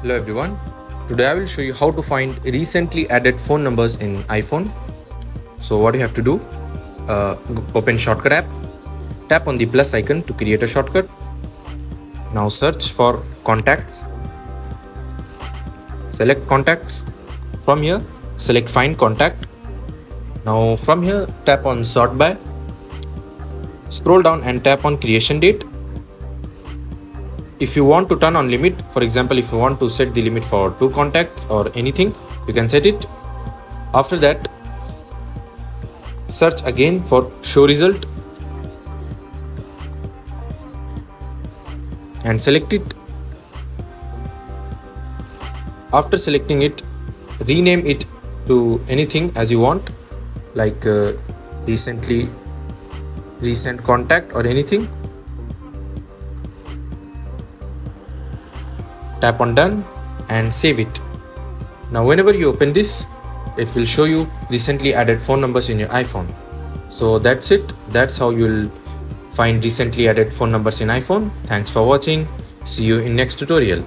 Hello everyone. Today I will show you how to find recently added phone numbers in iPhone. So what you have to do, open Shortcut app, tap on the plus icon to create a shortcut. Now search for contacts, select contacts. From here, select find contact. Now from here, tap on sort by, scroll down and tap on creation date. If you want to turn on limit, for example, if you want to set the limit for 2 contacts or anything, you can set it. After that, search again for show result and select it. After selecting it, rename it to anything as you want, like recent contact or anything. Tap on done and save it. Now whenever you open this, it will show you recently added phone numbers in your iPhone. So that's it. That's how you'll find recently added phone numbers in iPhone. Thanks for watching. See you in next tutorial.